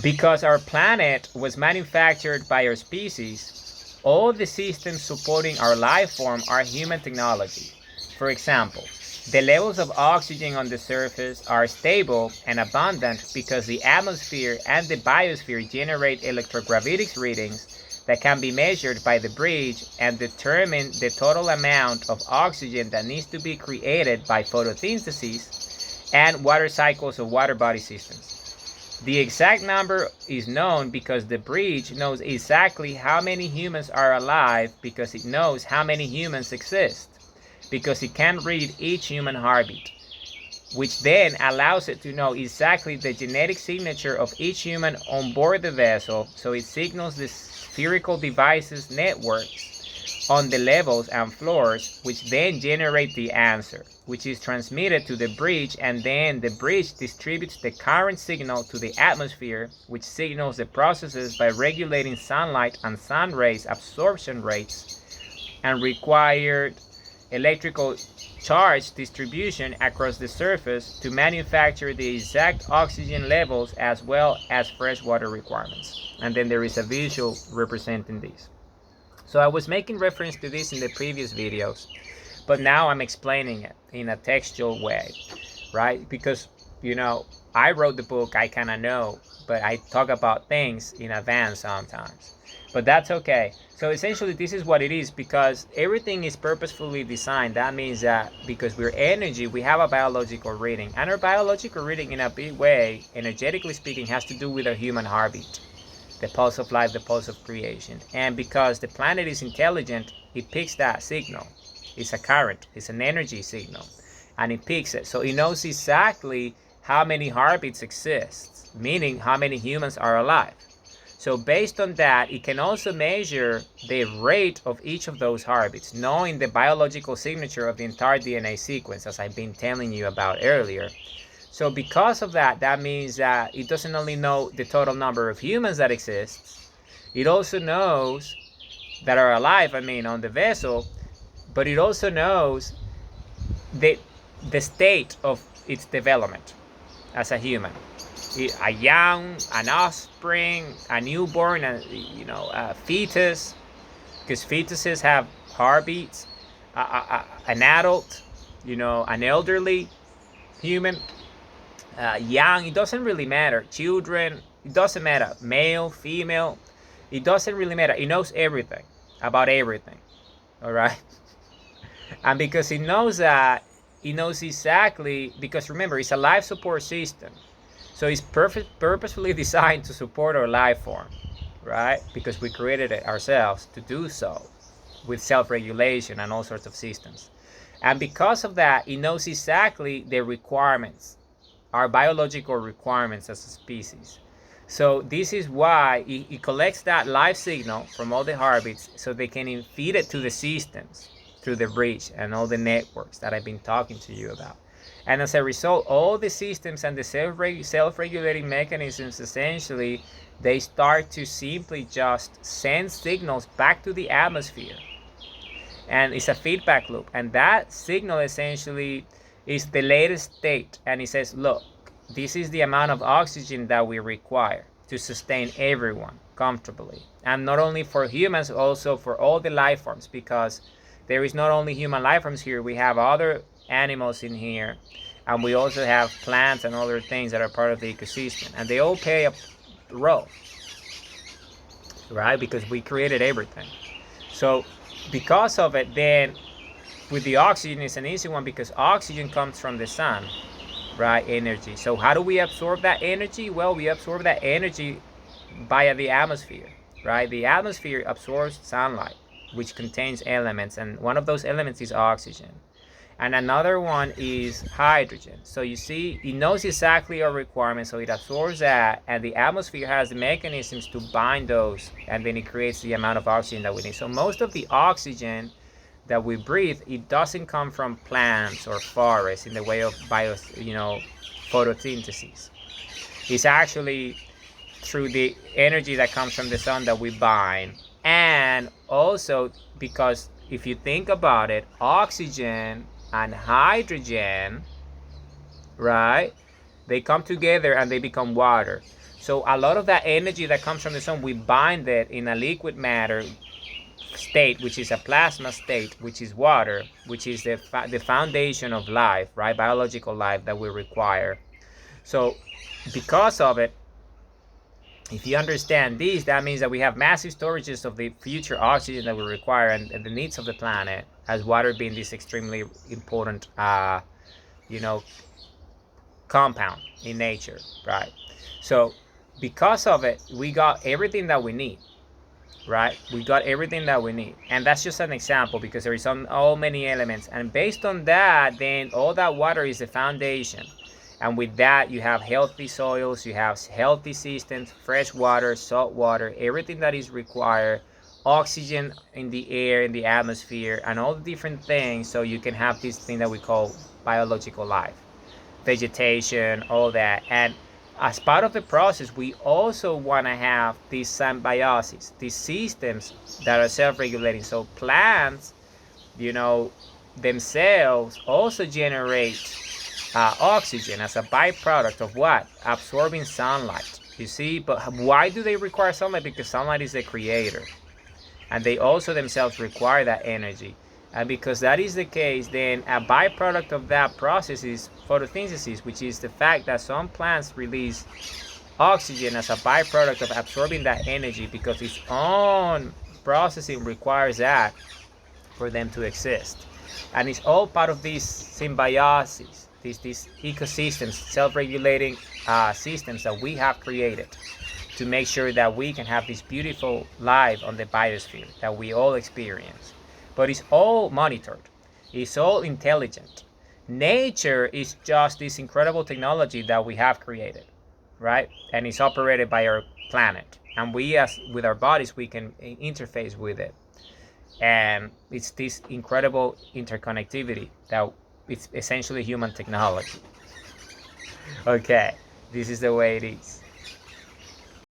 Because our planet was manufactured by our species, all the systems supporting our life form are human technology. For example, the levels of oxygen on the surface are stable and abundant because the atmosphere and the biosphere generate electrogravitic readings that can be measured by the bridge and determine the total amount of oxygen that needs to be created by photosynthesis and water cycles of water body systems. The exact number is known because the bridge knows exactly how many humans are alive because it knows how many humans exist, because it can read each human heartbeat, which then allows it to know exactly the genetic signature of each human on board the vessel, so it signals the spherical devices networks on the levels and floors, which then generate the answer, which is transmitted to the bridge, and then the bridge distributes the current signal to the atmosphere, which signals the processes by regulating sunlight and sun rays absorption rates and required electrical charge distribution across the surface to manufacture the exact oxygen levels as well as freshwater requirements. And then there is a visual representing this. So I was making reference to this in the previous videos, but now I'm explaining it in a textual way, right? Because, I wrote the book, I kind of know, but I talk about things in advance sometimes. But that's okay. So essentially, this is what it is, because everything is purposefully designed. That means that because we're energy, we have a biological reading. And our biological reading, in a big way, energetically speaking, has to do with our human heartbeat, the pulse of life, the pulse of creation. And because the planet is intelligent, it picks that signal. It's a current, it's an energy signal, and it picks it. So it knows exactly how many heartbeats exist, meaning how many humans are alive. So based on that, it can also measure the rate of each of those heartbeats, knowing the biological signature of the entire DNA sequence, as I've been telling you about earlier. So because of that, that means that it doesn't only know the total number of humans that exists, it also knows that are alive, on the vessel, but it also knows the, the state of its development as a human. A young, an offspring, a newborn, a fetus, because fetuses have heartbeats, an adult, an elderly human, young, it doesn't really matter. Children, it doesn't matter. Male, female, it doesn't really matter. It knows everything about everything. All right. And because it knows that, it knows exactly, because remember, it's a life support system. So it's purposefully designed to support our life form, right? Because we created it ourselves to do so with self-regulation and all sorts of systems. And because of that, it knows exactly the requirements, our biological requirements as a species. So this is why it collects that live signal from all the heartbeats so they can feed it to the systems through the bridge and all the networks that I've been talking to you about. And as a result, all the systems and the self-regulating mechanisms, essentially, they start to simply just send signals back to the atmosphere. And it's a feedback loop. And that signal essentially is the latest state. And it says, look, this is the amount of oxygen that we require to sustain everyone comfortably. And not only for humans, also for all the life forms, because there is not only human life forms here, we have other animals in here, and we also have plants and other things that are part of the ecosystem, and they all play a role, right? Because we created everything. So because of it, then with the oxygen, it's an easy one, because oxygen comes from the sun, right? Energy. So how do we absorb that energy? Well, we absorb that energy via the atmosphere, right? The atmosphere absorbs sunlight, which contains elements, and one of those elements is oxygen, and another one is hydrogen. So you see, it knows exactly our requirements, so it absorbs that, and the atmosphere has the mechanisms to bind those, and then it creates the amount of oxygen that we need. So most of the oxygen that we breathe, it doesn't come from plants or forests in the way of photosynthesis. It's actually through the energy that comes from the sun that we bind. And also, because if you think about it, oxygen and hydrogen, right, they come together and they become water. So a lot of that energy that comes from the sun, we bind it in a liquid matter state, which is a plasma state, which is water, which is the foundation of life, right? Biological life that we require. So because of it, if you understand this, that means that we have massive storages of the future oxygen that we require, and the needs of the planet, as water being this extremely important, you know, compound in nature, right? So because of it, we got everything that we need, right? We got everything that we need, and that's just an example because there is all many elements, and based on that, then all that water is the foundation. And with that, you have healthy soils, you have healthy systems, fresh water, salt water, everything that is required, oxygen in the air, in the atmosphere, and all the different things, so you can have this thing that we call biological life, vegetation, all that. And as part of the process, we also want to have these symbiosis, these systems that are self-regulating. So plants, themselves also generate oxygen as a byproduct of what? Absorbing sunlight. You see, but why do they require sunlight? Because sunlight is the creator, and they also themselves require that energy. And because that is the case, then a byproduct of that process is photosynthesis, which is the fact that some plants release oxygen as a byproduct of absorbing that energy, because its own processing requires that for them to exist. And it's all part of this symbiosis, these ecosystems, self-regulating systems that we have created to make sure that we can have this beautiful life on the biosphere that we all experience. But it's all monitored. It's all intelligent. Nature is just this incredible technology that we have created, right? And it's operated by our planet. And we, as with our bodies, we can interface with it. And it's this incredible interconnectivity that it's essentially human technology. Okay, this is the way it is.